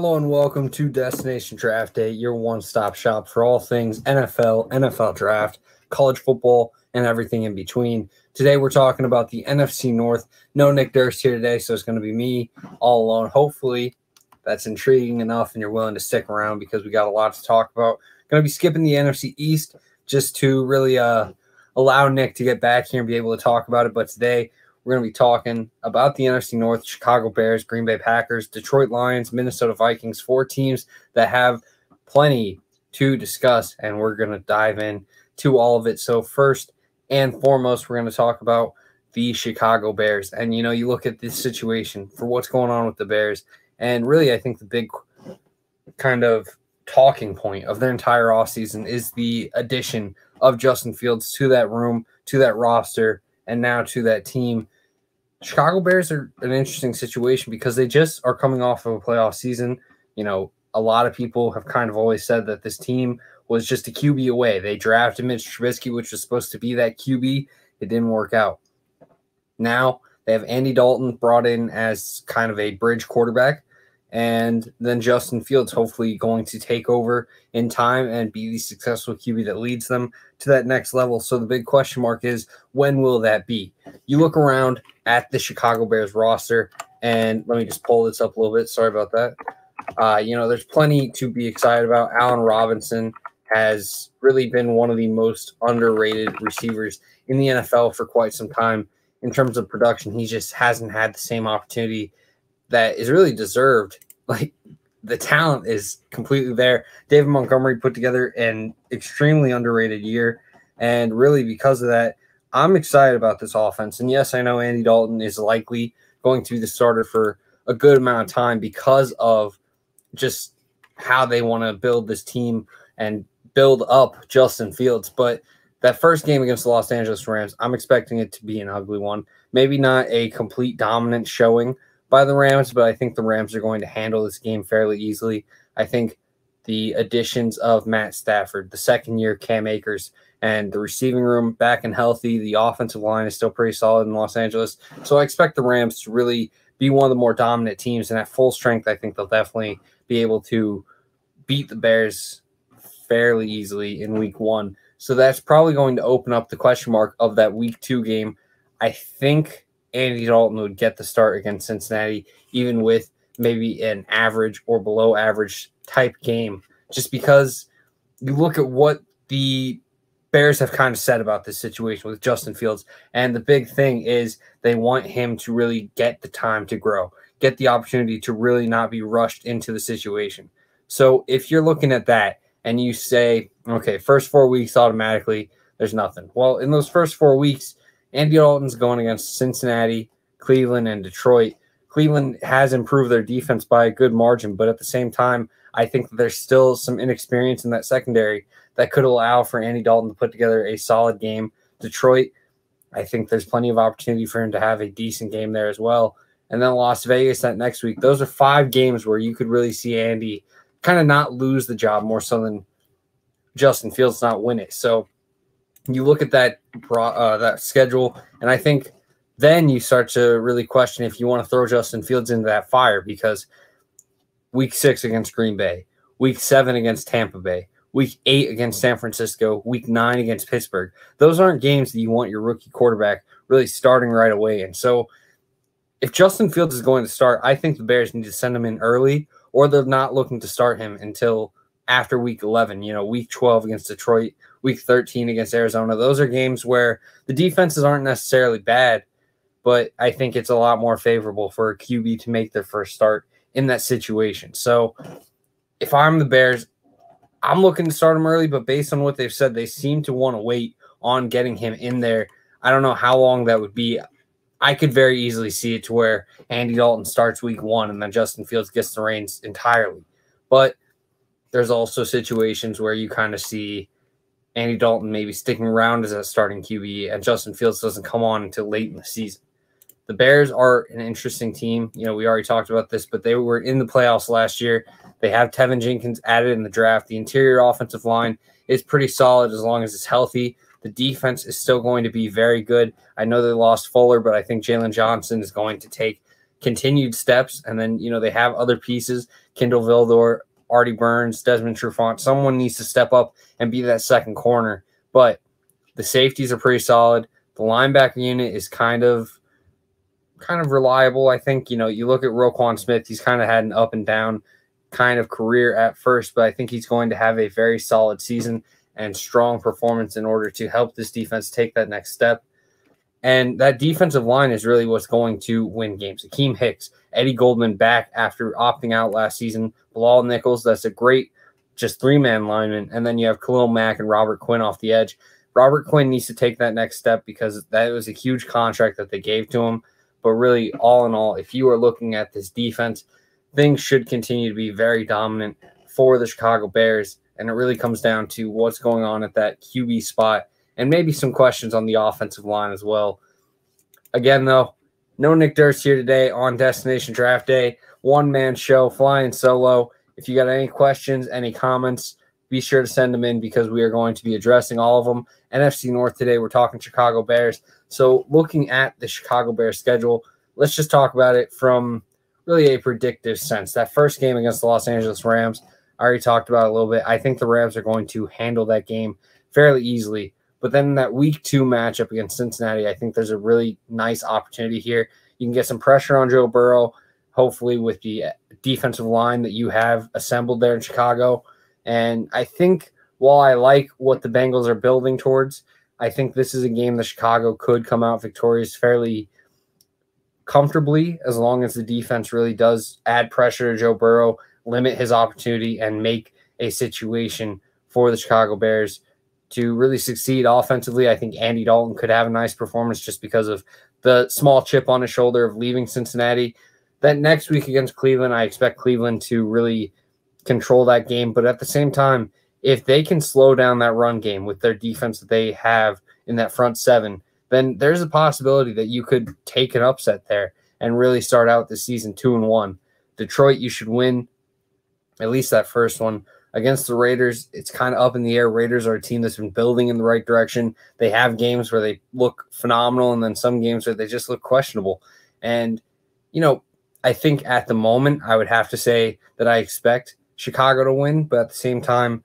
Hello and welcome to Destination Draft Day, your one-stop shop for all things NFL, NFL Draft, college football, and everything in between. Today we're talking about the NFC North. No Nick Durst here today, so it's going to be me all alone. Hopefully that's intriguing enough and you're willing to stick around because we got a lot to talk about. Going to be skipping the NFC East just to really allow Nick to get back here and be able to talk about it. But today we're going to be talking about the NFC North, Chicago Bears, Green Bay Packers, Detroit Lions, Minnesota Vikings, 4 teams that have plenty to discuss, and we're going to dive in to all of it. So first and foremost, we're going to talk about the Chicago Bears. And, you know, you look at this situation for what's going on with the Bears, and really I think the big kind of talking point of their entire offseason is the addition of Justin Fields to that room, to that roster, and now to that team. Chicago Bears are an interesting situation because they just are coming off of a playoff season. You know, a lot of people have kind of always said that this team was just a QB away. They drafted Mitch Trubisky, which was supposed to be that QB. It didn't work out. Now they have Andy Dalton brought in as kind of a bridge quarterback, and then Justin Fields hopefully going to take over in time and be the successful QB that leads them to that next level. So the big question mark is, when will that be? You look around at the Chicago Bears roster, and let me just pull this up a little bit. Sorry about that. You know, there's plenty to be excited about. Allen Robinson has really been one of the most underrated receivers in the NFL for quite some time. In terms of production, he just hasn't had the same opportunity that is really deserved. Like, the talent is completely there. David Montgomery put together an extremely underrated year, and really because of that, I'm excited about this offense. And yes, I know Andy Dalton is likely going to be the starter for a good amount of time because of just how they want to build this team and build up Justin Fields. But that first game against the Los Angeles Rams, I'm expecting it to be an ugly one. Maybe not a complete dominant showing by the Rams, but I think the Rams are going to handle this game fairly easily. I think the additions of Matt Stafford, the second-year Cam Akers, and the receiving room back and healthy, the offensive line is still pretty solid in Los Angeles. So I expect the Rams to really be one of the more dominant teams, and at full strength, I think they'll definitely be able to beat the Bears fairly easily in week 1. So that's probably going to open up the question mark of that week 2 game. I think Andy Dalton would get the start against Cincinnati, even with maybe an average or below average type game, just because you look at what the Bears have kind of said about this situation with Justin Fields. And the big thing is they want him to really get the time to grow, get the opportunity to really not be rushed into the situation. So if you're looking at that and you say, okay, first 4 weeks automatically, there's nothing. Well, in those first 4 weeks, Andy Dalton's going against Cincinnati, Cleveland, and Detroit. Cleveland has improved their defense by a good margin, but at the same time, I think there's still some inexperience in that secondary that could allow for Andy Dalton to put together a solid game. Detroit, I think there's plenty of opportunity for him to have a decent game there as well. And then Las Vegas that next week. Those are 5 games where you could really see Andy kind of not lose the job more so than Justin Fields not win it. So you look at that schedule, and I think then you start to really question if you want to throw Justin Fields into that fire, because week 6 against Green Bay, week 7 against Tampa Bay, week 8 against San Francisco, week 9 against Pittsburgh. Those aren't games that you want your rookie quarterback really starting right away. And so if Justin Fields is going to start, I think the Bears need to send him in early, or they're not looking to start him until after week 11, you know, week 12 against Detroit, week 13 against Arizona. Those are games where the defenses aren't necessarily bad, but I think it's a lot more favorable for a QB to make their first start in that situation. So if I'm the Bears, I'm looking to start him early, but based on what they've said, they seem to want to wait on getting him in there. I don't know how long that would be. I could very easily see it to where Andy Dalton starts week 1 and then Justin Fields gets the reins entirely. But there's also situations where you kind of see Andy Dalton maybe sticking around as a starting QB and Justin Fields doesn't come on until late in the season. The Bears are an interesting team. You know, we already talked about this, but they were in the playoffs last year. They have Tevin Jenkins added in the draft. The interior offensive line is pretty solid as long as it's healthy. The defense is still going to be very good. I know they lost Fuller, but I think Jalen Johnson is going to take continued steps. And then, they have other pieces, Kendall Vildor, Artie Burns, Desmond Trufant. Someone needs to step up and be that second corner. But the safeties are pretty solid. The linebacker unit is kind of reliable. I think, you look at Roquan Smith, he's kind of had an up and down kind of career at first, but I think he's going to have a very solid season and strong performance in order to help this defense take that next step. And that defensive line is really what's going to win games. Akeem Hicks, Eddie Goldman back after opting out last season, Bilal Nichols, that's a great just three-man lineman. And then you have Khalil Mack and Robert Quinn off the edge. Robert Quinn needs to take that next step because that was a huge contract that they gave to him. But really, all in all, if you are looking at this defense, things should continue to be very dominant for the Chicago Bears. And it really comes down to what's going on at that QB spot and maybe some questions on the offensive line as well. Again, though, no Nick Durst here today on Destination Draft Day. One-man show, flying solo. If you got any questions, any comments, be sure to send them in because we are going to be addressing all of them. NFC North today, we're talking Chicago Bears. So looking at the Chicago Bears schedule, let's just talk about it from really a predictive sense. That first game against the Los Angeles Rams, I already talked about it a little bit. I think the Rams are going to handle that game fairly easily. But then in that week 2 matchup against Cincinnati, I think there's a really nice opportunity here. You can get some pressure on Joe Burrow, hopefully with the defensive line that you have assembled there in Chicago. And I think while I like what the Bengals are building towards, I think this is a game that Chicago could come out victorious fairly comfortably as long as the defense really does add pressure to Joe Burrow, limit his opportunity, and make a situation for the Chicago Bears to really succeed offensively. I think Andy Dalton could have a nice performance just because of the small chip on his shoulder of leaving Cincinnati. That next week against Cleveland, I expect Cleveland to really control that game. But at the same time, if they can slow down that run game with their defense that they have in that front seven, then there's a possibility that you could take an upset there and really start out the season 2-1. Detroit, you should win at least that first one. Against the Raiders, it's kind of up in the air. Raiders are a team that's been building in the right direction. They have games where they look phenomenal and then some games where they just look questionable. And, I think at the moment I would have to say that I expect Chicago to win, but at the same time,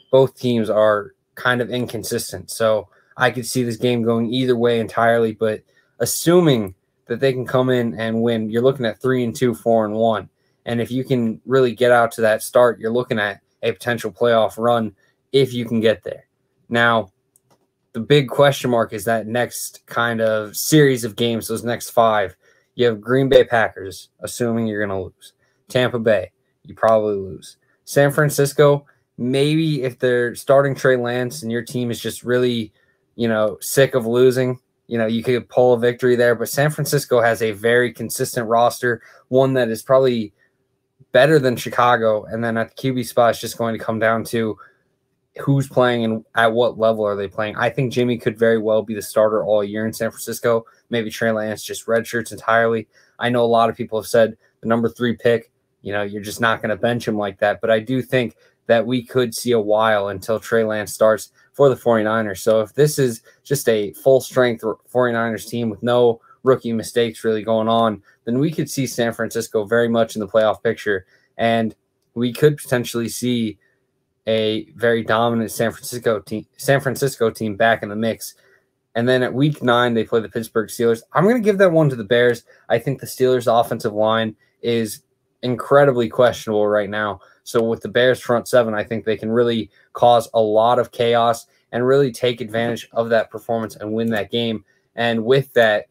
both teams are kind of inconsistent. So I could see this game going either way entirely, but assuming that they can come in and win, you're looking at 3-2, 4-1. And if you can really get out to that start, you're looking at a potential playoff run if you can get there. Now, the big question mark is that next kind of series of games, those next 5. You have Green Bay Packers, assuming you're going to lose. Tampa Bay, you probably lose. San Francisco, maybe if they're starting Trey Lance and your team is just really, sick of losing, you could pull a victory there. But San Francisco has a very consistent roster, one that is probably better than Chicago. And then at the QB spot, it's just going to come down to who's playing and at what level are they playing. I think Jimmy could very well be the starter all year in San Francisco. Maybe Trey Lance just redshirts entirely. I know a lot of people have said the number 3 pick, you're just not going to bench him like that. But I do think that we could see a while until Trey Lance starts for the 49ers. So if this is just a full-strength 49ers team with no rookie mistakes really going on, then we could see San Francisco very much in the playoff picture. And we could potentially see a very dominant San Francisco team back in the mix. And then at week 9, they play the Pittsburgh Steelers. I'm going to give that one to the Bears. I think the Steelers' offensive line is incredibly questionable right now. So with the Bears front 7, I think they can really cause a lot of chaos and really take advantage of that performance and win that game. And with that,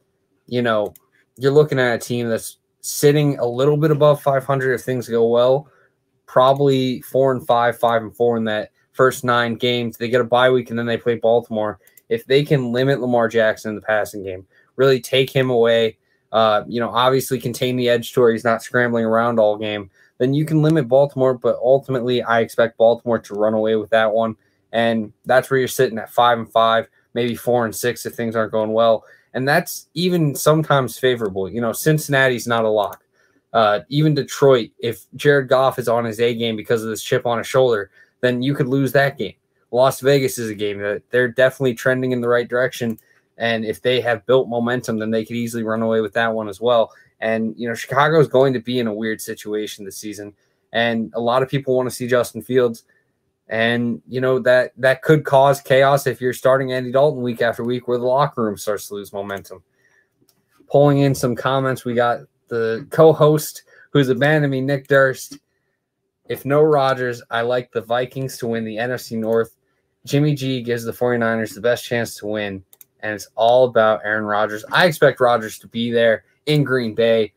you're looking at a team that's sitting a little bit above 500 if things go well. Probably 4-5, 5-4 in that first 9 games. They get a bye week and then they play Baltimore. If they can limit Lamar Jackson in the passing game, really take him away, obviously contain the edge to where he's not scrambling around all game, then you can limit Baltimore. But ultimately, I expect Baltimore to run away with that one. And that's where you're sitting at 5-5, maybe 4-6 if things aren't going well. And that's even sometimes favorable. Cincinnati's not a lock. Even Detroit, if Jared Goff is on his A game because of this chip on his shoulder, then you could lose that game. Las Vegas is a game that they're definitely trending in the right direction. And if they have built momentum, then they could easily run away with that one as well. And, Chicago is going to be in a weird situation this season. And a lot of people want to see Justin Fields. And, that could cause chaos if you're starting Andy Dalton week after week where the locker room starts to lose momentum. Pulling in some comments, we got the co-host who's abandoned me, Nick Durst. If no Rodgers, I like the Vikings to win the NFC North. Jimmy G gives the 49ers the best chance to win, and it's all about Aaron Rodgers. I expect Rodgers to be there in Green Bay.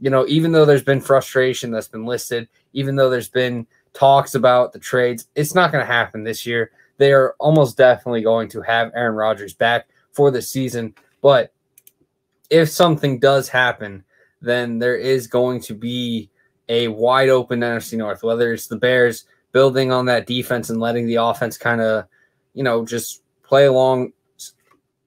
Even though there's been frustration that's been listed, even though there's been talks about the trades, it's not going to happen this year. They are almost definitely going to have Aaron Rodgers back for the season. But if something does happen, then there is going to be a wide open NFC North, whether it's the Bears building on that defense and letting the offense kind of, just play along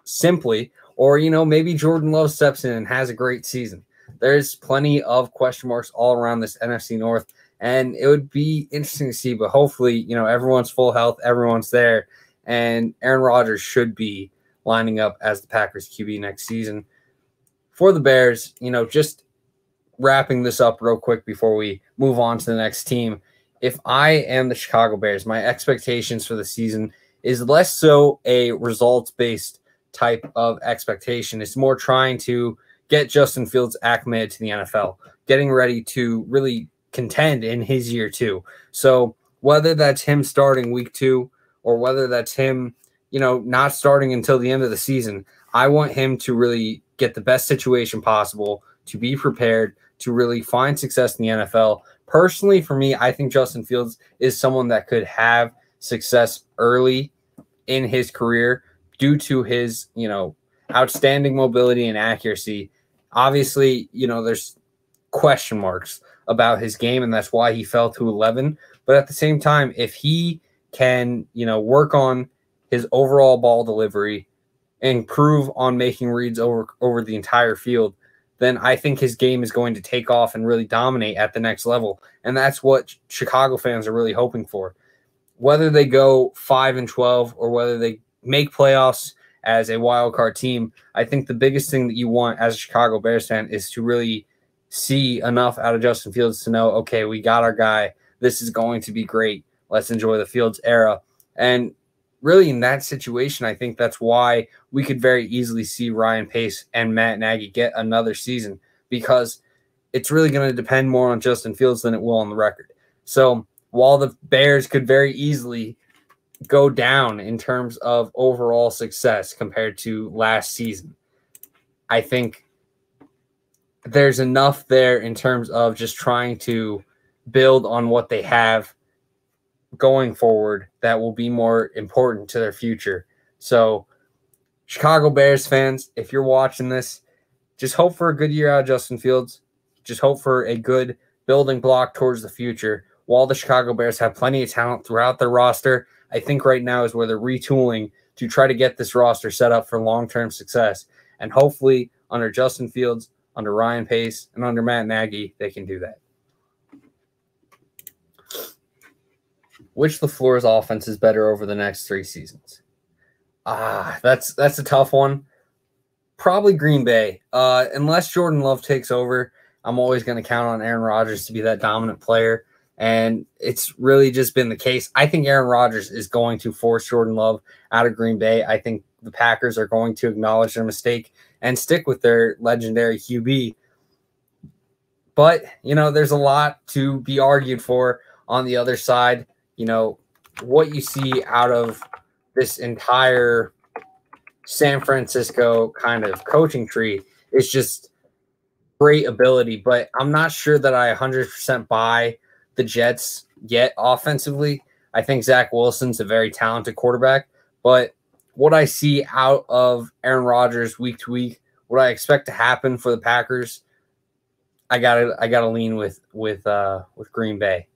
simply, or, maybe Jordan Love steps in and has a great season. There's plenty of question marks all around this NFC North, and it would be interesting to see, but hopefully, everyone's full health, everyone's there, and Aaron Rodgers should be lining up as the Packers QB next season. For the Bears, just wrapping this up real quick before we move on to the next team. If I am the Chicago Bears, my expectations for the season is less so a results-based type of expectation. It's more trying to get Justin Fields acclimated to the NFL, getting ready to really contend in his year 2. So whether that's him starting week 2 or whether that's him, not starting until the end of the season, I want him to really get the best situation possible, to be prepared, to really find success in the NFL. Personally, for me, I think Justin Fields is someone that could have success early in his career due to his, outstanding mobility and accuracy. Obviously, there's question marks about his game, and that's why he fell to 11. But at the same time, if he can, work on his overall ball delivery, improve on making reads over the entire field, then I think his game is going to take off and really dominate at the next level. And that's what Chicago fans are really hoping for. Whether they go 5-12 or whether they make playoffs as a wild card team, I think the biggest thing that you want as a Chicago Bears fan is to really see enough out of Justin Fields to know, okay, we got our guy. This is going to be great. Let's enjoy the Fields era. And really, in that situation, I think that's why we could very easily see Ryan Pace and Matt Nagy get another season, because it's really going to depend more on Justin Fields than it will on the record. So while the Bears could very easily go down in terms of overall success compared to last season, I think there's enough there in terms of just trying to build on what they have going forward that will be more important to their future. So Chicago Bears fans, if you're watching this, just hope for a good year out of Justin Fields. Just hope for a good building block towards the future. While the Chicago Bears have plenty of talent throughout their roster, I think right now is where they're retooling to try to get this roster set up for long-term success. And hopefully under Justin Fields, under Ryan Pace, and under Matt Nagy, they can do that. Which LaFleur's offense is better over the next 3 seasons? That's a tough one. Probably Green Bay. Unless Jordan Love takes over, I'm always going to count on Aaron Rodgers to be that dominant player. And it's really just been the case. I think Aaron Rodgers is going to force Jordan Love out of Green Bay. I think the Packers are going to acknowledge their mistake and stick with their legendary QB. But, there's a lot to be argued for on the other side. What you see out of this entire San Francisco kind of coaching tree is just great ability, but I'm not sure that I 100% buy the Jets yet offensively. I think Zach Wilson's a very talented quarterback, but what I see out of Aaron Rodgers week to week, what I expect to happen for the Packers, I gotta lean with Green Bay.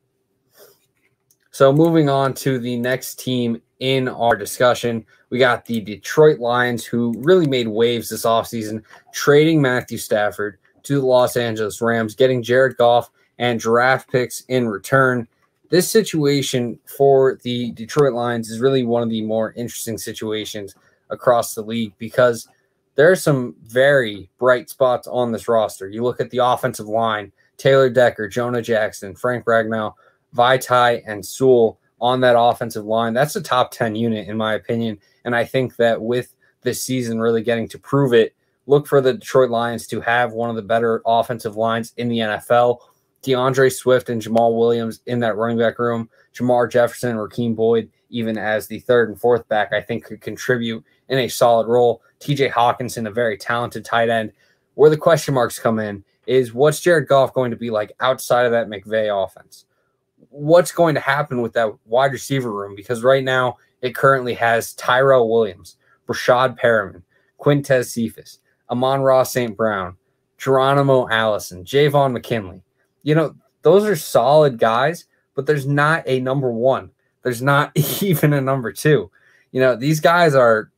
So moving on to the next team in our discussion, we got the Detroit Lions, who really made waves this offseason, trading Matthew Stafford to the Los Angeles Rams, getting Jared Goff and draft picks in return. This situation for the Detroit Lions is really one of the more interesting situations across the league, because there are some very bright spots on this roster. You look at the offensive line, Taylor Decker, Jonah Jackson, Frank Ragnow, Vaitai, and Sewell on that offensive line. That's a top 10 unit, in my opinion. And I think that with this season really getting to prove it, look for the Detroit Lions to have one of the better offensive lines in the NFL. Deandre Swift and Jamal Williams in that running back room, Jamar Jefferson and Rakeem Boyd, even as the third and fourth back, I think could contribute in a solid role. TJ Hawkinson, a very talented tight end. Where the question marks come in is, what's Jared Goff going to be like outside of that McVay offense? What's going to happen with that wide receiver room? Because right now it currently has Tyrell Williams, Rashad Perriman, Quintez Cephas, Amon-Ra St. Brown, Geronimo Allison, Javon McKinley. You know, those are solid guys, but there's not a number one. There's not even a number two. You know, these guys are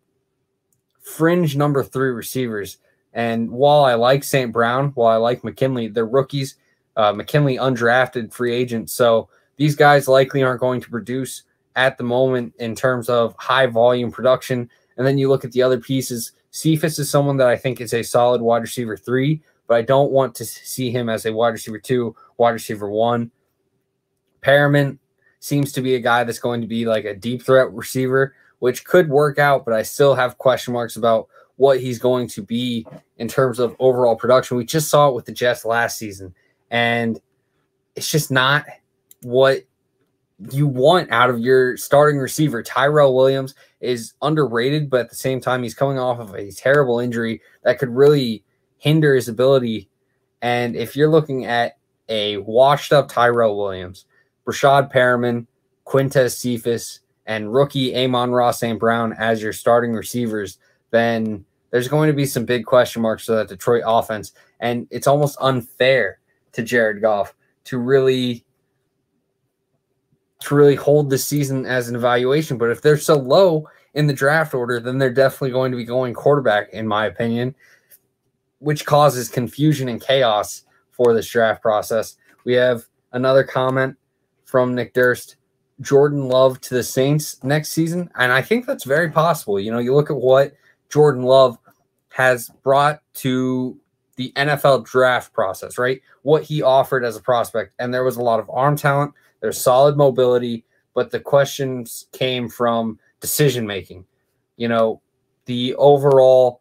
fringe number 3 receivers. And while I like St. Brown, while I like McKinley, they're rookies. McKinley undrafted free agent. So these guys likely aren't going to produce at the moment in terms of high volume production. And then you look at the other pieces. Cephas is someone that I think is a solid wide receiver 3, but I don't want to see him as a wide receiver 2, wide receiver 1. Perriman seems to be a guy that's going to be like a deep threat receiver, which could work out, but I still have question marks about what he's going to be in terms of overall production. We just saw it with the Jets last season, and it's just not what you want out of your starting receiver. Tyrell Williams is underrated, but at the same time, he's coming off of a terrible injury that could really hinder his ability. And if you're looking at a washed-up Tyrell Williams, Rashad Perriman, Quintez Cephas, and rookie Amon-Ra St. Brown as your starting receivers, then there's going to be some big question marks for that Detroit offense. And it's almost unfair to Jared Goff to really hold the season as an evaluation. But if they're so low in the draft order, then they're definitely going to be going quarterback, in my opinion, which causes confusion and chaos for this draft process. We have another comment from Nick Durst. Jordan Love to the Saints next season, and I think that's very possible. You know, you look at what Jordan Love has brought to the NFL draft process, right? What he offered as a prospect, and there was a lot of arm talent, there's solid mobility, but the questions came from decision-making. You know, the overall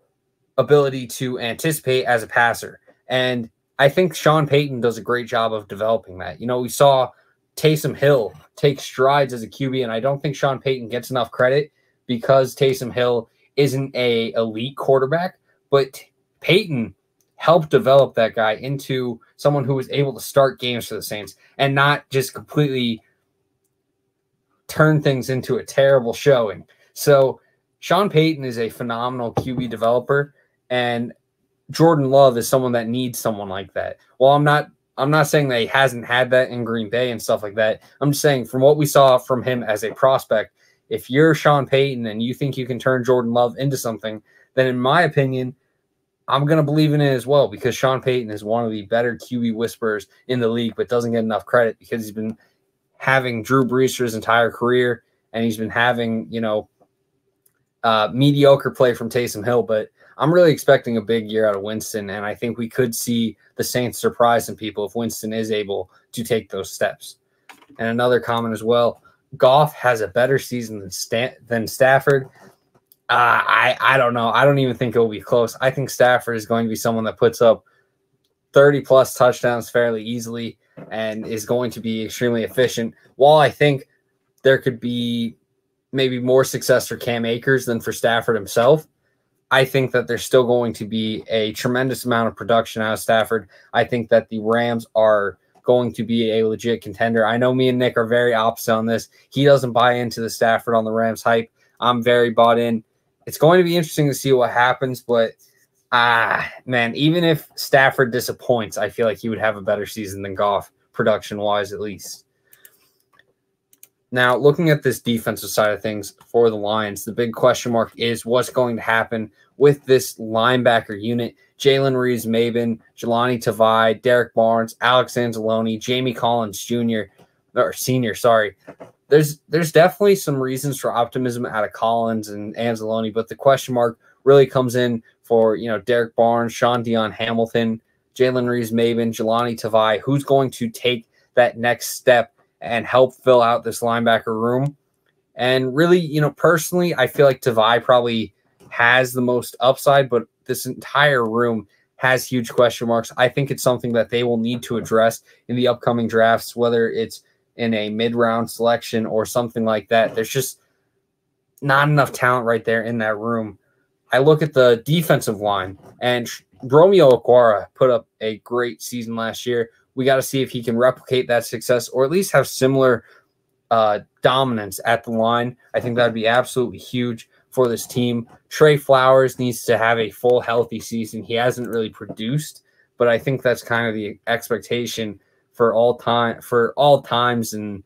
ability to anticipate as a passer, and I think Sean Payton does a great job of developing that. You know, we saw Taysom Hill take strides as a QB, and I don't think Sean Payton gets enough credit because Taysom Hill isn't a elite quarterback, but Payton helped develop that guy into someone who was able to start games for the Saints and not just completely turn things into a terrible showing. So Sean Payton is a phenomenal QB developer, and Jordan Love is someone that needs someone like that. Well, I'm not saying that he hasn't had that in Green Bay and stuff like that. I'm just saying from what we saw from him as a prospect, if you're Sean Payton and you think you can turn Jordan Love into something, then in my opinion, I'm going to believe in it as well, because Sean Payton is one of the better QB whisperers in the league, but doesn't get enough credit because he's been having Drew Brees for his entire career, and he's been having, you know, mediocre play from Taysom Hill. But I'm really expecting a big year out of Winston, and I think we could see the Saints surprise some people if Winston is able to take those steps. And another comment as well, Goff has a better season than Stafford. I don't know. I don't even think it will be close. I think Stafford is going to be someone that puts up 30-plus touchdowns fairly easily and is going to be extremely efficient. While I think there could be maybe more success for Cam Akers than for Stafford himself, I think that there's still going to be a tremendous amount of production out of Stafford. I think that the Rams are going to be a legit contender. I know me and Nick are very opposite on this. He doesn't buy into the Stafford on the Rams hype. I'm very bought in. It's going to be interesting to see what happens, but man, even if Stafford disappoints, I feel like he would have a better season than Goff, production-wise at least. Now, looking at this defensive side of things for the Lions, the big question mark is what's going to happen with this linebacker unit. Jalen Reeves-Maybin, Jelani Tavai, Derek Barnes, Alex Anzalone, Jamie Collins Jr., or Sr., sorry. There's definitely some reasons for optimism out of Collins and Anzalone, but the question mark really comes in for, Derek Barnes, Sean Dion Hamilton, Jalen Reeves-Maybin, Jelani Tavai, who's going to take that next step and help fill out this linebacker room. And really, personally, I feel like Tavai probably has the most upside, but this entire room has huge question marks. I think it's something that they will need to address in the upcoming drafts, whether it's in a mid-round selection or something like that. There's just not enough talent right there in that room. I look at the defensive line, and Romeo Okwara put up a great season last year. We got to see if he can replicate that success or at least have similar dominance at the line. I think that would be absolutely huge for this team. Trey Flowers needs to have a full healthy season. He hasn't really produced, but I think that's kind of the expectation for all times and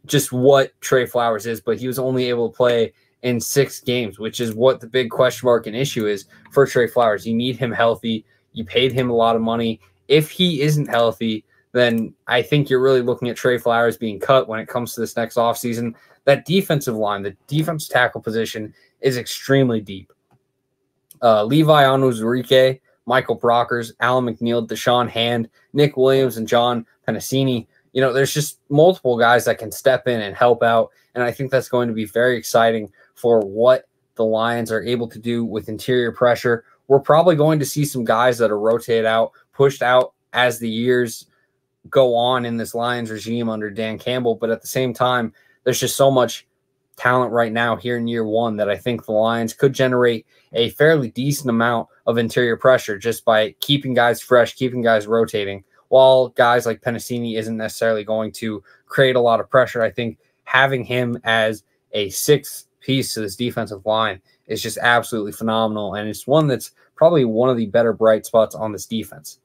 just what Trey Flowers is. But he was only able to play in 6 games, which is what the big question mark and issue is for Trey Flowers. You need him healthy. You paid him a lot of money. If he isn't healthy, then I think you're really looking at Trey Flowers being cut when it comes to this next offseason. That defensive line, the defensive tackle position, is extremely deep. Levi Onwuzurike, Michael Brockers, Alan McNeil, Deshaun Hand, Nick Williams, and John Penasini. There's just multiple guys that can step in and help out, and I think that's going to be very exciting for what the Lions are able to do with interior pressure. We're probably going to see some guys that are rotated out, pushed out as the years go on in this Lions regime under Dan Campbell, but at the same time, there's just so much talent right now here in year one that I think the Lions could generate a fairly decent amount of interior pressure just by keeping guys fresh, keeping guys rotating. While guys like Penasini isn't necessarily going to create a lot of pressure, I think having him as a 6th piece to this defensive line is just absolutely phenomenal, and it's one that's probably one of the better bright spots on this defense.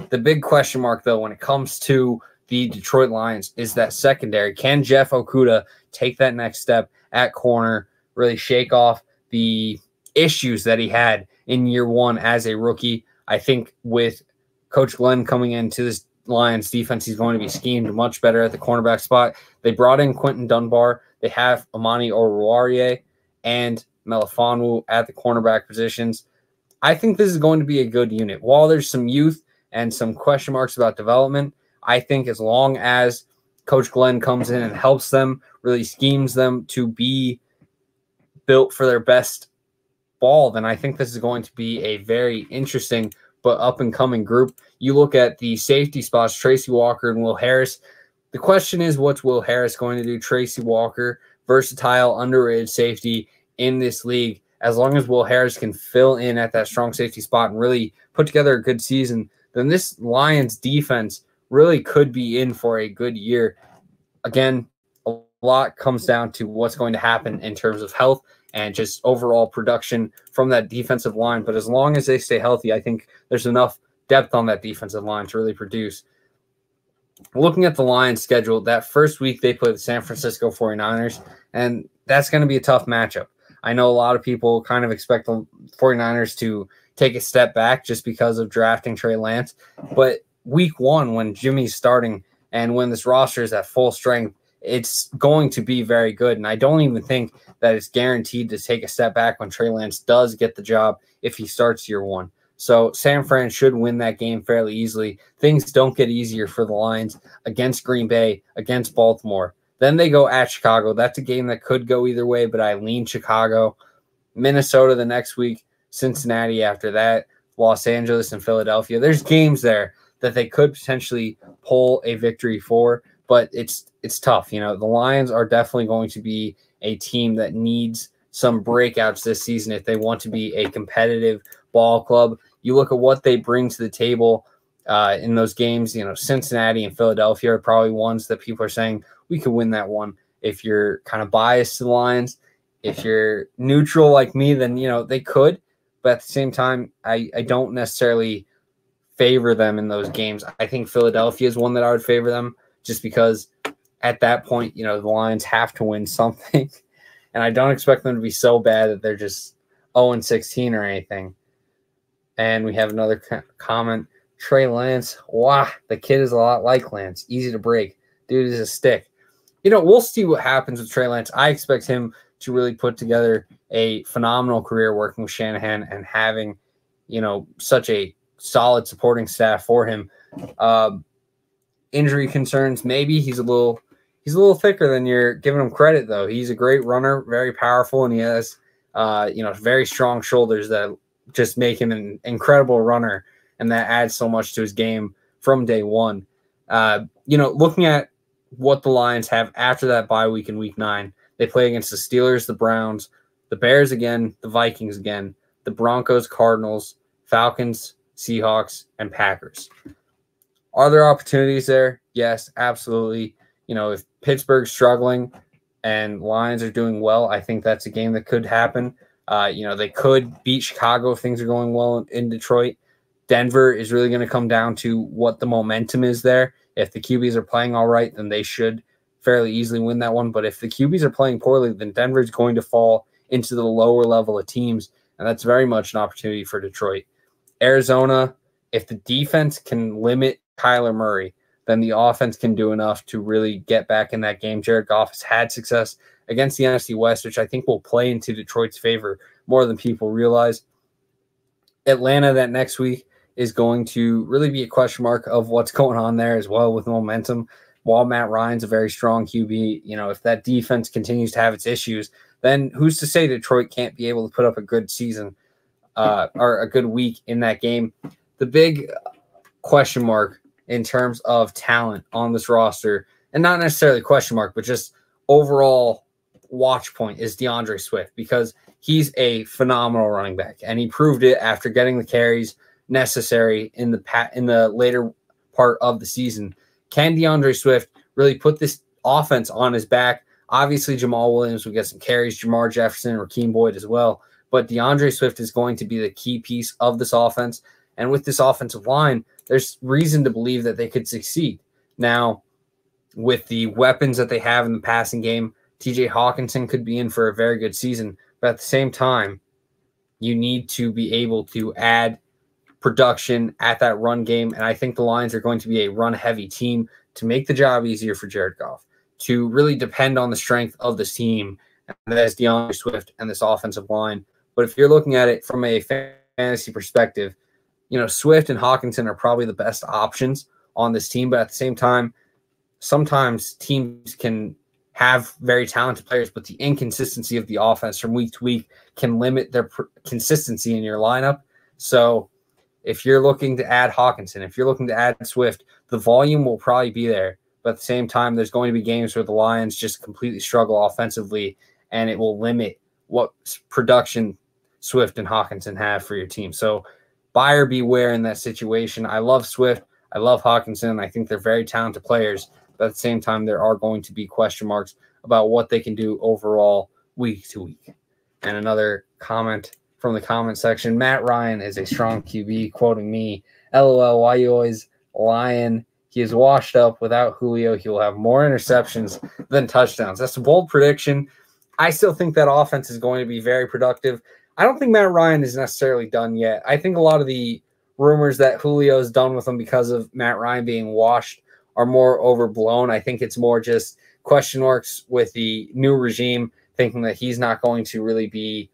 The big question mark, though, when it comes to the Detroit Lions is that secondary. Can Jeff Okudah take that next step at corner, really shake off the issues that he had in year one as a rookie? I think with Coach Glenn coming into this Lions defense, he's going to be schemed much better at the cornerback spot. They brought in Quentin Dunbar. They have Amani Oruwariye and Melifonwu at the cornerback positions. I think this is going to be a good unit. While there's some youth and some question marks about development, I think as long as Coach Glenn comes in and helps them, really schemes them to be built for their best ball, then I think this is going to be a very interesting but up-and-coming group. You look at the safety spots, Tracy Walker and Will Harris. The question is, what's Will Harris going to do? Tracy Walker, versatile, underrated safety in this league. As long as Will Harris can fill in at that strong safety spot and really put together a good season, then this Lions defense really could be in for a good year. Again, a lot comes down to what's going to happen in terms of health and just overall production from that defensive line. But as long as they stay healthy, I think there's enough depth on that defensive line to really produce. Looking at the Lions schedule, that first week they play the San Francisco 49ers, and that's going to be a tough matchup. I know a lot of people kind of expect the 49ers to take a step back just because of drafting Trey Lance. But week one, when Jimmy's starting and when this roster is at full strength, it's going to be very good. And I don't even think that it's guaranteed to take a step back when Trey Lance does get the job if he starts year one. So San Fran should win that game fairly easily. Things don't get easier for the Lions against Green Bay, against Baltimore. Then they go at Chicago. That's a game that could go either way, but I lean Chicago. Minnesota the next week, Cincinnati after that, Los Angeles and Philadelphia. There's games there that they could potentially pull a victory for, but it's tough. The Lions are definitely going to be a team that needs some breakouts this season if they want to be a competitive ball club. You look at what they bring to the table in those games. Cincinnati and Philadelphia are probably ones that people are saying we could win that one. If you're kind of biased to the Lions, if you're neutral like me, then they could. But at the same time, I don't necessarily favor them in those games. I think Philadelphia is one that I would favor them just because at that point, the Lions have to win something. And I don't expect them to be so bad that they're just 0-16 or anything. And we have another comment. Trey Lance, wow, the kid is a lot like Lance. Easy to break. Dude is a stick. We'll see what happens with Trey Lance. I expect him to really put together a phenomenal career working with Shanahan and having, such a solid supporting staff for him. Injury concerns, maybe he's a little thicker than you're giving him credit, though. He's a great runner, very powerful, and he has, very strong shoulders that just make him an incredible runner, and that adds so much to his game from day one. Looking at what the Lions have after that bye week in week 9, they play against the Steelers, the Browns, the Bears again, the Vikings again, the Broncos, Cardinals, Falcons, Seahawks, and Packers. Are there opportunities there? Yes, absolutely. If Pittsburgh's struggling and Lions are doing well, I think that's a game that could happen. They could beat Chicago if things are going well in Detroit. Denver is really going to come down to what the momentum is there. If the QBs are playing all right, then they should fairly easily win that one. But if the QBs are playing poorly, then Denver is going to fall into the lower level of teams, and that's very much an opportunity for Detroit. Arizona, if the defense can limit Kyler Murray, then the offense can do enough to really get back in that game. Jared Goff has had success against the NFC West, which I think will play into Detroit's favor more than people realize. Atlanta that next week is going to really be a question mark of what's going on there as well with momentum. While Matt Ryan's a very strong QB, if that defense continues to have its issues, then who's to say Detroit can't be able to put up a good season or a good week in that game? The big question mark in terms of talent on this roster, and not necessarily question mark, but just overall watch point, is Deandre Swift, because he's a phenomenal running back, and he proved it after getting the carries necessary in the later part of the season. Can Deandre Swift really put this offense on his back? Obviously, Jamal Williams will get some carries, Jamar Jefferson, and Raheem Boyd as well, but Deandre Swift is going to be the key piece of this offense, and with this offensive line, there's reason to believe that they could succeed. Now, with the weapons that they have in the passing game, TJ Hawkinson could be in for a very good season, but at the same time, you need to be able to add production at that run game, and I think the Lions are going to be a run-heavy team to make the job easier for Jared Goff, to really depend on the strength of this team, and that is Deandre Swift and this offensive line. But if you're looking at it from a fantasy perspective, Swift and Hawkinson are probably the best options on this team, but at the same time, sometimes teams can have very talented players, but the inconsistency of the offense from week to week can limit their consistency in your lineup. So if you're looking to add Hawkinson, if you're looking to add Swift, the volume will probably be there. But at the same time, there's going to be games where the Lions just completely struggle offensively, and it will limit what production Swift and Hawkinson have for your team. So buyer beware in that situation. I love Swift. I love Hawkinson. I think they're very talented players. But at the same time, there are going to be question marks about what they can do overall week to week. And another comment from the comment section, Matt Ryan is a strong QB, quoting me, LOL, why you always lying? He is washed up. Without Julio, he will have more interceptions than touchdowns. That's a bold prediction. I still think that offense is going to be very productive. I don't think Matt Ryan is necessarily done yet. I think a lot of the rumors that Julio is done with him because of Matt Ryan being washed are more overblown. I think it's more just question marks with the new regime, thinking that he's not going to really be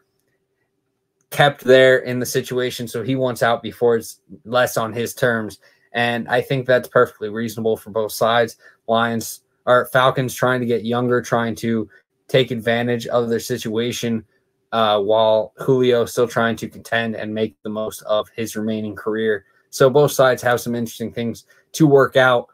kept there in the situation, so he wants out before it's less on his terms. And I think that's perfectly reasonable for both sides. Falcons trying to get younger, trying to take advantage of their situation, while Julio still trying to contend and make the most of his remaining career. So both sides have some interesting things to work out.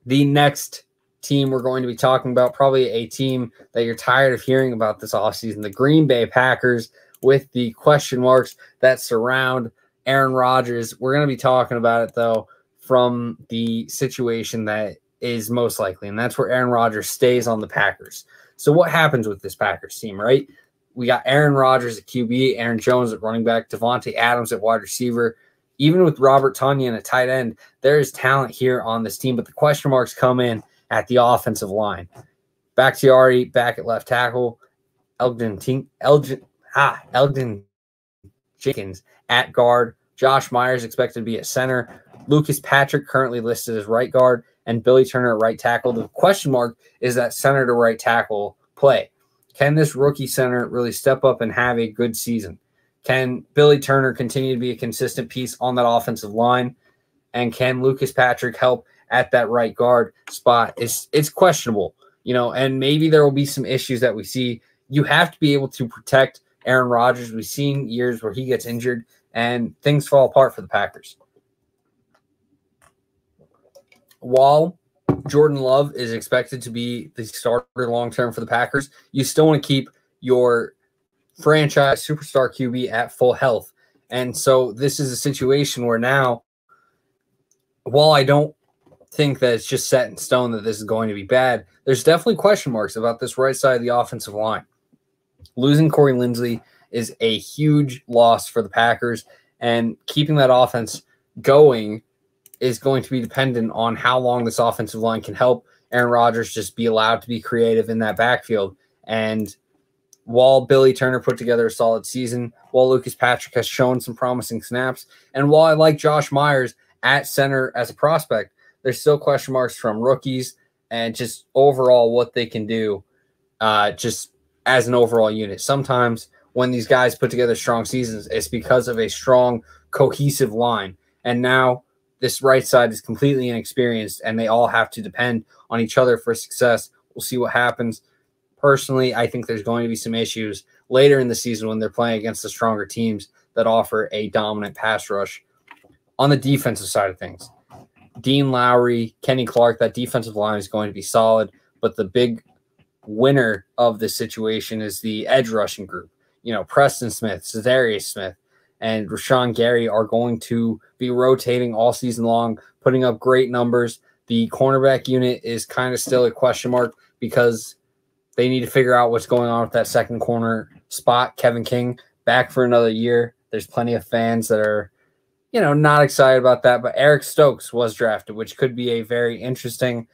The next team we're going to be talking about, probably a team that you're tired of hearing about this offseason, the Green Bay Packers, with the question marks that surround Aaron Rodgers. We're going to be talking about it, though, from the situation that is most likely, and that's where Aaron Rodgers stays on the Packers. So what happens with this Packers team, right? We got Aaron Rodgers at QB, Aaron Jones at running back, Devontae Adams at wide receiver. Even with Robert Tonyan at tight end, there is talent here on this team, but the question marks come in at the offensive line. Bakhtiari back at left tackle, Elgin Jenkins at guard, Josh Myers expected to be at center, Lucas Patrick currently listed as right guard, and Billy Turner at right tackle. The question mark is that center to right tackle play. Can this rookie center really step up and have a good season? Can Billy Turner continue to be a consistent piece on that offensive line? And can Lucas Patrick help at that right guard spot? It's questionable, and maybe there will be some issues that we see. You have to be able to protect Aaron Rodgers. We've seen years where he gets injured and things fall apart for the Packers. While Jordan Love is expected to be the starter long-term for the Packers, you still want to keep your franchise superstar QB at full health. And so this is a situation where now, while I don't think that it's just set in stone that this is going to be bad, there's definitely question marks about this right side of the offensive line. Losing Corey Linsley is a huge loss for the Packers, and keeping that offense going is going to be dependent on how long this offensive line can help Aaron Rodgers just be allowed to be creative in that backfield. And while Billy Turner put together a solid season, while Lucas Patrick has shown some promising snaps, and while I like Josh Myers at center as a prospect, there's still question marks from rookies and just overall what they can do just as an overall unit. Sometimes when these guys put together strong seasons, it's because of a strong, cohesive line. And now this right side is completely inexperienced, and they all have to depend on each other for success. We'll see what happens. Personally, I think there's going to be some issues later in the season when they're playing against the stronger teams that offer a dominant pass rush. On the defensive side of things, Dean Lowry, Kenny Clark, that defensive line is going to be solid, but the big winner of this situation is the edge rushing group. Preston Smith, Cedarius Smith, and Rashawn Gary are going to be rotating all season long, putting up great numbers. The cornerback unit is kind of still a question mark because they need to figure out what's going on with that second corner spot. Kevin King back for another year. There's plenty of fans that are, not excited about that. But Eric Stokes was drafted, which could be a very interesting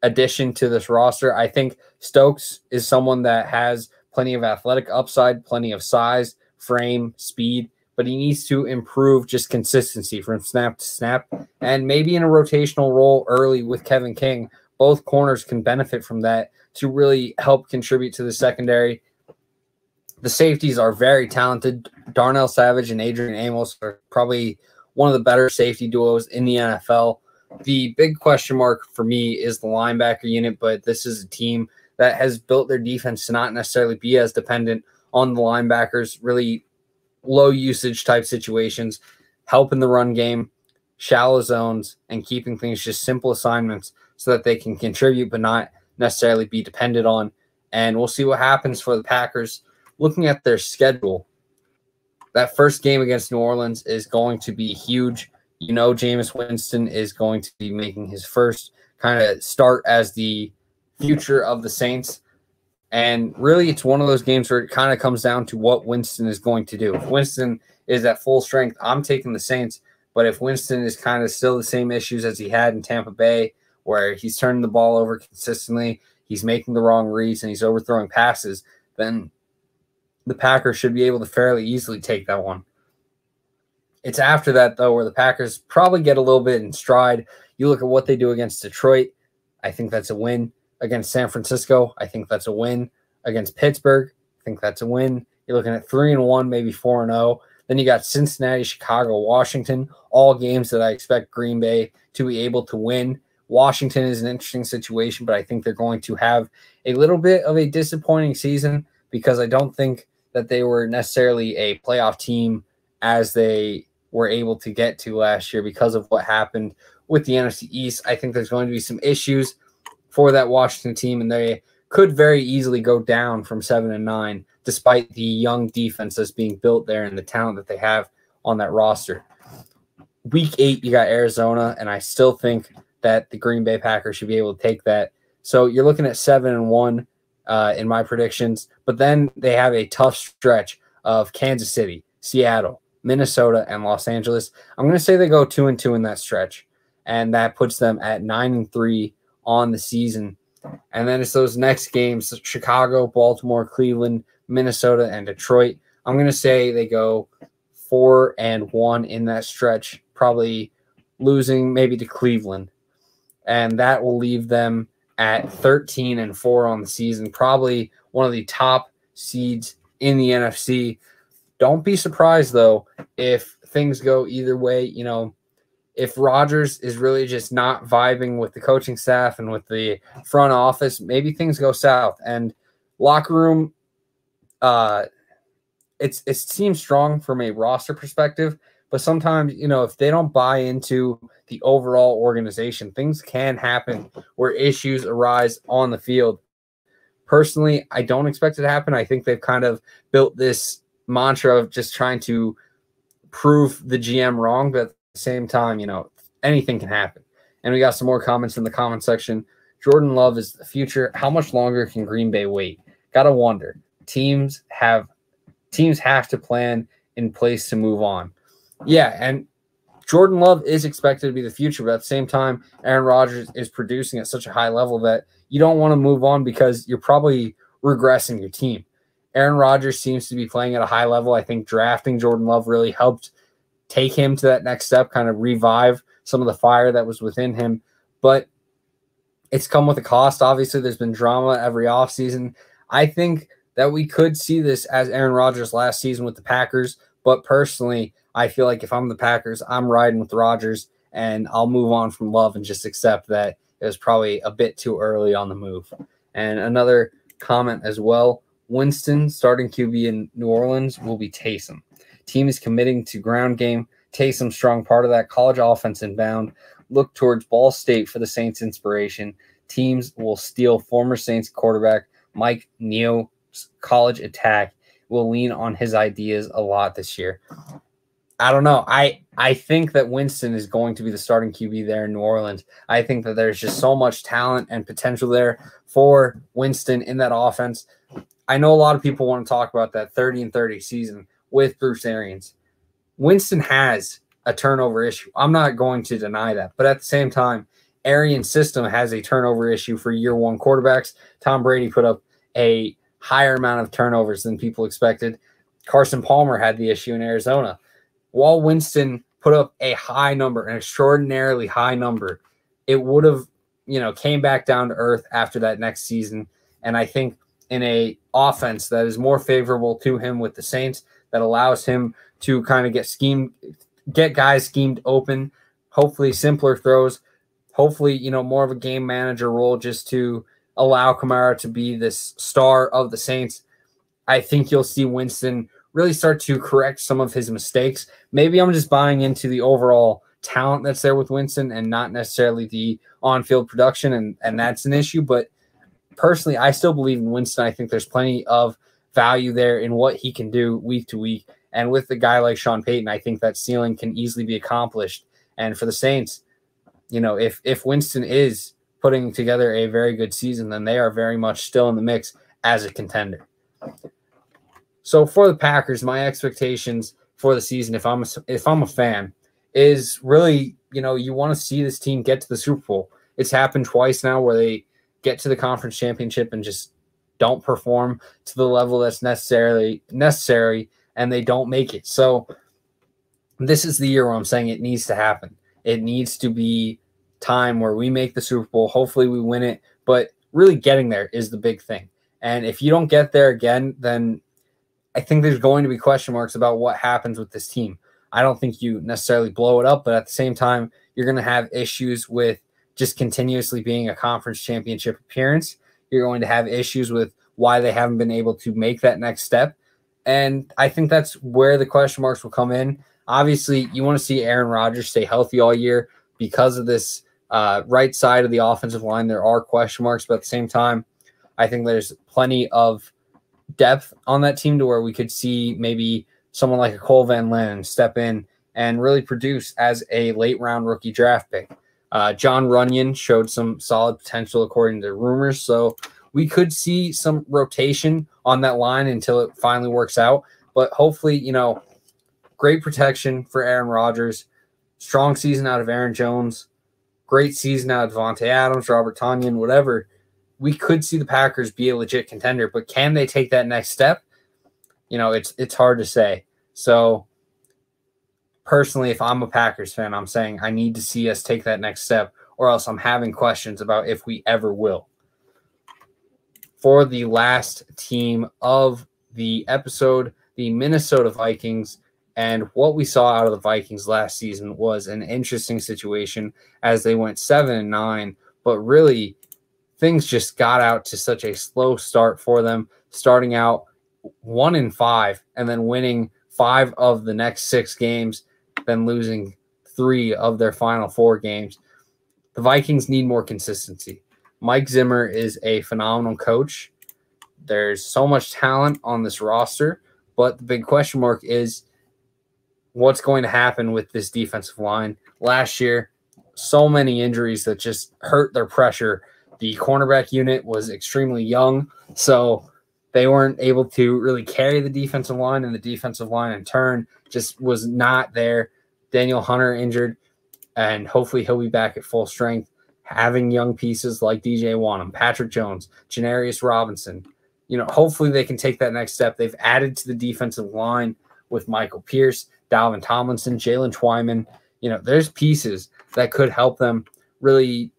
addition to this roster. I think Stokes is someone that has plenty of athletic upside, plenty of size, frame, speed, but he needs to improve just consistency from snap to snap. And maybe in a rotational role early with Kevin King, both corners can benefit from that to really help contribute to the secondary. The safeties are very talented. Darnell Savage and Adrian Amos are probably one of the better safety duos in the NFL. The big question mark for me is the linebacker unit, but this is a team that has built their defense to not necessarily be as dependent on the linebackers, really low usage type situations, help in the run game, shallow zones, and keeping things just simple assignments so that they can contribute but not necessarily be dependent on. And we'll see what happens for the Packers. Looking at their schedule, that first game against New Orleans is going to be huge. Jameis Winston is going to be making his first kind of start as the future of the Saints. And really, it's one of those games where it kind of comes down to what Winston is going to do. If Winston is at full strength, I'm taking the Saints. But if Winston is kind of still the same issues as he had in Tampa Bay, where he's turning the ball over consistently, he's making the wrong reads, and he's overthrowing passes, then the Packers should be able to fairly easily take that one. It's after that, though, where the Packers probably get a little bit in stride. You look at what they do against Detroit, I think that's a win. Against San Francisco, I think that's a win. Against Pittsburgh, I think that's a win. You're looking at 3-1, maybe 4-0. Then you got Cincinnati, Chicago, Washington, all games that I expect Green Bay to be able to win. Washington is an interesting situation, but I think they're going to have a little bit of a disappointing season because I don't think that they were necessarily a playoff team as they were able to get to last year because of what happened with the NFC East. I think there's going to be some issues for that Washington team, and they could very easily go down from 7-9, despite the young defense that's being built there and the talent that they have on that roster. Week 8, you got Arizona, and I still think that the Green Bay Packers should be able to take that. So you're looking at 7-1 in my predictions, but then they have a tough stretch of Kansas City, Seattle, Minnesota, and Los Angeles. I'm going to say they go 2-2 in that stretch, and that puts them at 9-3 on the season. And then it's those next games: Chicago, Baltimore, Cleveland, Minnesota, and Detroit. I'm going to say they go 4-1 in that stretch, probably losing maybe to Cleveland. And that will leave them at 13-4 on the season, probably one of the top seeds in the NFC. Don't be surprised, though, if things go either way. You know, if Rodgers is really just not vibing with the coaching staff and with the front office, maybe things go south. And locker room, it seems strong from a roster perspective, but sometimes, you know, if they don't buy into the overall organization, things can happen where issues arise on the field. Personally, I don't expect it to happen. I think they've kind of built this mantra of just trying to prove the GM wrong, but at the same time, you know, anything can happen. And we got some more comments in the comment section. Jordan Love is the future. How much longer can Green Bay wait? Gotta wonder. Teams have to plan in place to move on. Yeah, and Jordan Love is expected to be the future, but at the same time, Aaron Rodgers is producing at such a high level that you don't want to move on because you're probably regressing your team. Aaron Rodgers seems to be playing at a high level. I think drafting Jordan Love really helped take him to that next step, kind of revive some of the fire that was within him. But it's come with a cost. Obviously, there's been drama every offseason. I think that we could see this as Aaron Rodgers' last season with the Packers. But personally, I feel like if I'm the Packers, I'm riding with Rodgers, and I'll move on from Love and just accept that it was probably a bit too early on the move. And another comment as well, Winston starting QB in New Orleans will be Taysom. Team is committing to ground game. Taysom, strong part of that. College offense inbound. Look towards Ball State for the Saints inspiration. Teams will steal former Saints quarterback Mike Neo's college attack. Will lean on his ideas a lot this year. I don't know. I think that Winston is going to be the starting QB there in New Orleans. I think that there's just so much talent and potential there for Winston in that offense. I know a lot of people want to talk about that 30-30 season with Bruce Arians. Winston has a turnover issue. I'm not going to deny that. But at the same time, Arians' system has a turnover issue for year one quarterbacks. Tom Brady put up a higher amount of turnovers than people expected. Carson Palmer had the issue in Arizona. While Winston put up a high number, an extraordinarily high number, it would have, came back down to earth after that next season. And I think in a offense that is more favorable to him with the Saints, that allows him to kind of get guys schemed open, hopefully simpler throws, hopefully, more of a game manager role just to allow Kamara to be this star of the Saints. I think you'll see Winston really start to correct some of his mistakes. Maybe I'm just buying into the overall talent that's there with Winston and not necessarily the on-field production, and that's an issue. But personally, I still believe in Winston. I think there's plenty of value there in what he can do week to week. And with a guy like Sean Payton, I think that ceiling can easily be accomplished. And for the Saints, if Winston is putting together a very good season, then they are very much still in the mix as a contender. So for the Packers, my expectations for the season, if I'm a fan, is really, you want to see this team get to the Super Bowl. It's happened twice now where they get to the conference championship and just don't perform to the level that's necessary, and they don't make it. So this is the year where I'm saying it needs to happen. It needs to be time where we make the Super Bowl. Hopefully we win it, but really getting there is the big thing. And if you don't get there again, then I think there's going to be question marks about what happens with this team. I don't think you necessarily blow it up, but at the same time, you're going to have issues with just continuously being a conference championship appearance. You're going to have issues with why they haven't been able to make that next step. And I think that's where the question marks will come in. Obviously, you want to see Aaron Rodgers stay healthy all year because of this right side of the offensive line. There are question marks, but at the same time, I think there's plenty of depth on that team to where we could see maybe someone like a Cole Van Linen step in and really produce as a late-round rookie draft pick. John Runyon showed some solid potential according to rumors, so we could see some rotation on that line until it finally works out. But hopefully, great protection for Aaron Rodgers, strong season out of Aaron Jones, great season out of Devontae Adams, Robert Tonyan, whatever. We could see the Packers be a legit contender, but can they take that next step? It's hard to say. So personally, if I'm a Packers fan, I'm saying I need to see us take that next step, or else I'm having questions about if we ever will. for the last team of the episode, the Minnesota Vikings. And what we saw out of the Vikings last season was an interesting situation as they went 7-9, but really things just got out to such a slow start for them, starting out 1-5 and then winning 5 of the next 6 games, then losing 3 of their final 4 games. The Vikings need more consistency. Mike Zimmer is a phenomenal coach. There's so much talent on this roster, but the big question mark is what's going to happen with this defensive line. Last year, so many injuries that just hurt their pressure. The cornerback unit was extremely young, so they weren't able to really carry the defensive line, and the defensive line in turn just was not there. Daniel Hunter injured, and hopefully he'll be back at full strength. Having young pieces like DJ Wanham, Patrick Jones, Janarius Robinson, hopefully they can take that next step. They've added to the defensive line with Michael Pierce, Dalvin Tomlinson, Jalen Twyman. There's pieces that could help them really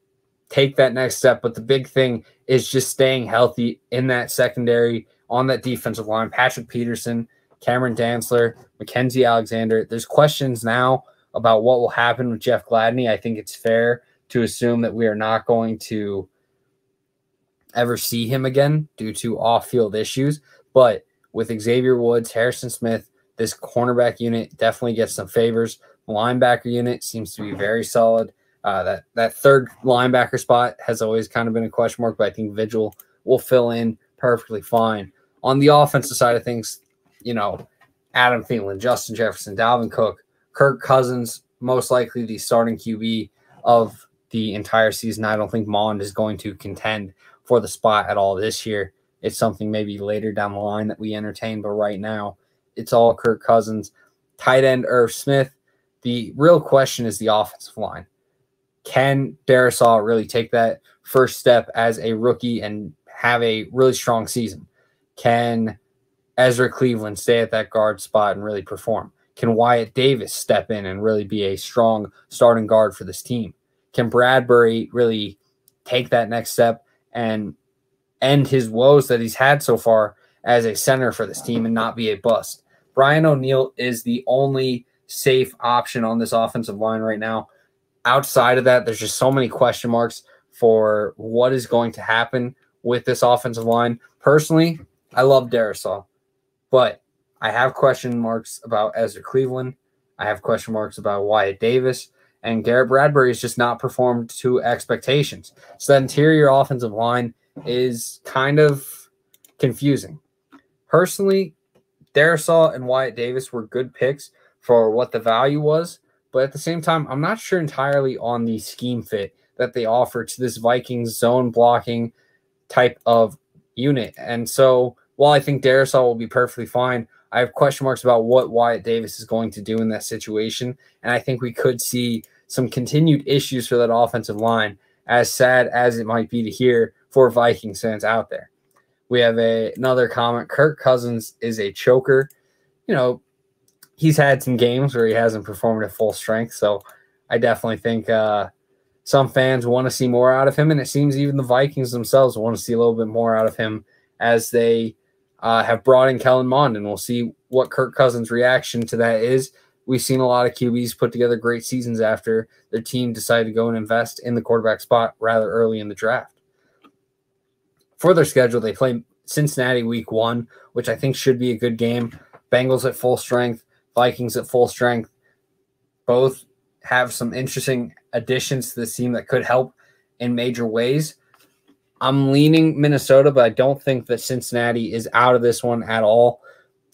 take that next step. But the big thing is just staying healthy in that secondary, on that defensive line. Patrick Peterson, Cameron Dantzler, Mackenzie Alexander. There's questions now about what will happen with Jeff Gladney. I think it's fair to assume that we are not going to ever see him again due to off-field issues. But with Xavier Woods, Harrison Smith, this cornerback unit definitely gets some favors. The linebacker unit seems to be very solid. That third linebacker spot has always kind of been a question mark, but I think Vigil will fill in perfectly fine. On the offensive side of things, Adam Thielen, Justin Jefferson, Dalvin Cook, Kirk Cousins, most likely the starting QB of the entire season. I don't think Mond is going to contend for the spot at all this year. It's something maybe later down the line that we entertain, but right now it's all Kirk Cousins. Tight end Irv Smith. The real question is the offensive line. Can Darisaw really take that first step as a rookie and have a really strong season? Can Ezra Cleveland stay at that guard spot and really perform? Can Wyatt Davis step in and really be a strong starting guard for this team? Can Bradbury really take that next step and end his woes that he's had so far as a center for this team and not be a bust? Brian O'Neill is the only safe option on this offensive line right now. Outside of that, there's just so many question marks for what is going to happen with this offensive line. Personally, I love Darisaw, but I have question marks about Ezra Cleveland. I have question marks about Wyatt Davis, and Garrett Bradbury has just not performed to expectations. So that interior offensive line is kind of confusing. Personally, Darisaw and Wyatt Davis were good picks for what the value was, but at the same time, I'm not sure entirely on the scheme fit that they offer to this Vikings zone blocking type of unit. And so while I think Darisaw will be perfectly fine, I have question marks about what Wyatt Davis is going to do in that situation. And I think we could see some continued issues for that offensive line, as sad as it might be to hear for Vikings fans out there. We have another comment. Kirk Cousins is a choker. He's had some games where he hasn't performed at full strength. So I definitely think some fans want to see more out of him. And it seems even the Vikings themselves want to see a little bit more out of him as they have brought in Kellen Mond. And we'll see what Kirk Cousins' reaction to that is. We've seen a lot of QBs put together great seasons after their team decided to go and invest in the quarterback spot rather early in the draft. For their schedule, they play Cincinnati week 1, which I think should be a good game. Bengals at full strength, Vikings at full strength. Both have some interesting additions to the team that could help in major ways. I'm leaning Minnesota, but I don't think that Cincinnati is out of this one at all.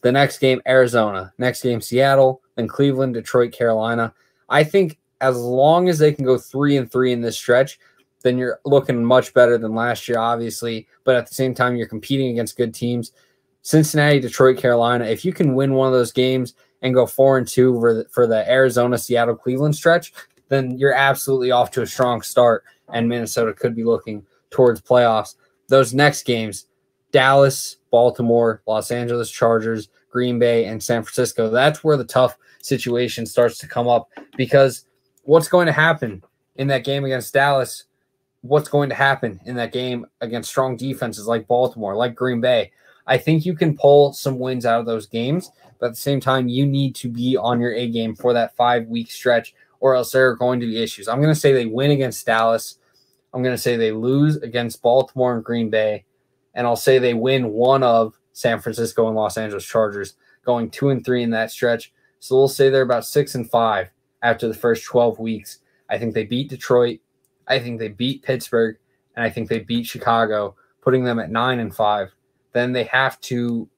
The next game, Arizona. Next game, Seattle. Then Cleveland, Detroit, Carolina. I think as long as they can go 3-3 in this stretch, then you're looking much better than last year, obviously. But at the same time, you're competing against good teams. Cincinnati, Detroit, Carolina. If you can win one of those games and go 4-2 for the Arizona, Seattle, Cleveland stretch, then you're absolutely off to a strong start, and Minnesota could be looking towards playoffs. Those next games, Dallas, Baltimore, Los Angeles Chargers, Green Bay, and San Francisco. That's where the tough situation starts to come up, because what's going to happen in that game against Dallas? what's going to happen in that game against strong defenses like Baltimore, like Green Bay. I think you can pull some wins out of those games, but at the same time, you need to be on your A game for that 5-week stretch, or else there are going to be issues. I'm going to say they win against Dallas. I'm going to say they lose against Baltimore and Green Bay, and I'll say they win one of San Francisco and Los Angeles Chargers, going 2-3 in that stretch. So we'll say they're about 6-5 after the first 12 weeks. I think they beat Detroit. I think they beat Pittsburgh, and I think they beat Chicago, putting them at 9-5. Then they have to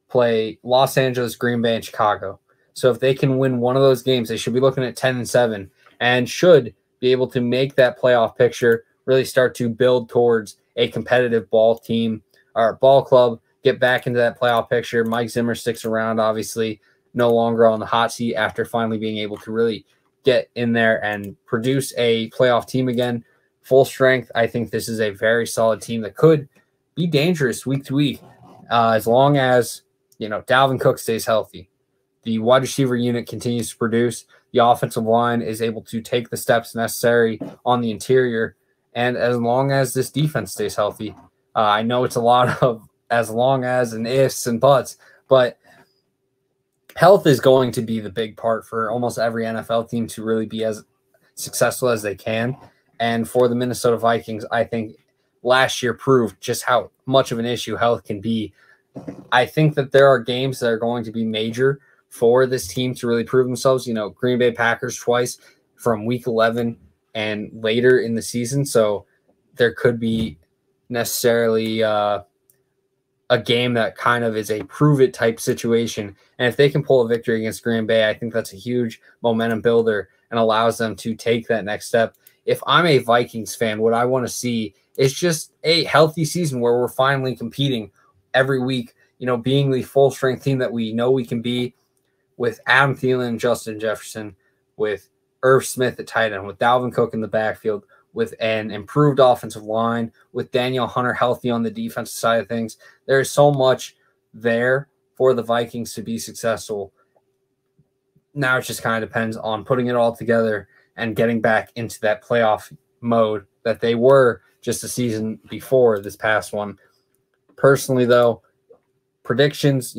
play Los Angeles, Green Bay, and Chicago. So if they can win one of those games, they should be looking at 10-7 and should be able to make that playoff picture, really start to build towards a competitive ball team or ball club, get back into that playoff picture. Mike Zimmer sticks around, obviously, no longer on the hot seat after finally being able to really get in there and produce a playoff team again. Full strength. I think this is a very solid team that could be dangerous week to week, as long as, Dalvin Cook stays healthy. The wide receiver unit continues to produce. The offensive line is able to take the steps necessary on the interior. And as long as this defense stays healthy, I know it's a lot of as long as and ifs and buts, but health is going to be the big part for almost every NFL team to really be as successful as they can. And for the Minnesota Vikings, I think last year proved just how much of an issue health can be. I think that there are games that are going to be major for this team to really prove themselves. Green Bay Packers twice from week 11 and later in the season. So there could be necessarily a game that kind of is a prove it type situation. And if they can pull a victory against Green Bay, I think that's a huge momentum builder and allows them to take that next step. If I'm a Vikings fan, what I want to see is just a healthy season where we're finally competing every week, being the full strength team that we know we can be, with Adam Thielen, Justin Jefferson, with Irv Smith at tight end, with Dalvin Cook in the backfield, with an improved offensive line, with Daniel Hunter healthy on the defensive side of things. There is so much there for the Vikings to be successful. Now it just kind of depends on putting it all together and getting back into that playoff mode that they were just a season before this past one. Personally, though, predictions,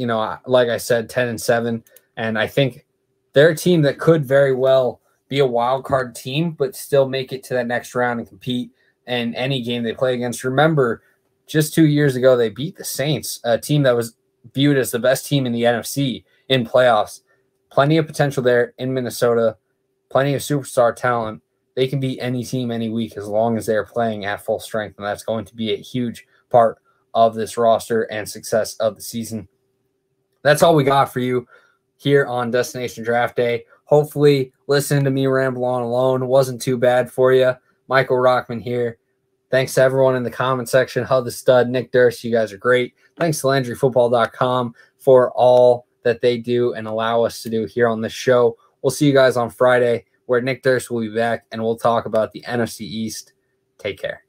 like I said, 10-7, and I think they're a team that could very well be a wild card team, but still make it to that next round and compete in any game they play against. Remember, just 2 years ago, they beat the Saints, a team that was viewed as the best team in the NFC in playoffs. Plenty of potential there in Minnesota, plenty of superstar talent. They can beat any team any week as long as they're playing at full strength, and that's going to be a huge part of this roster and success of the season. That's all we got for you here on Destination Draft Day. Hopefully, listening to me ramble on alone wasn't too bad for you. Michael Rockman here. Thanks to everyone in the comment section. Hud the Stud, Nick Durst, you guys are great. Thanks to LandryFootball.com for all that they do and allow us to do here on this show. We'll see you guys on Friday, where Nick Durst will be back, and we'll talk about the NFC East. Take care.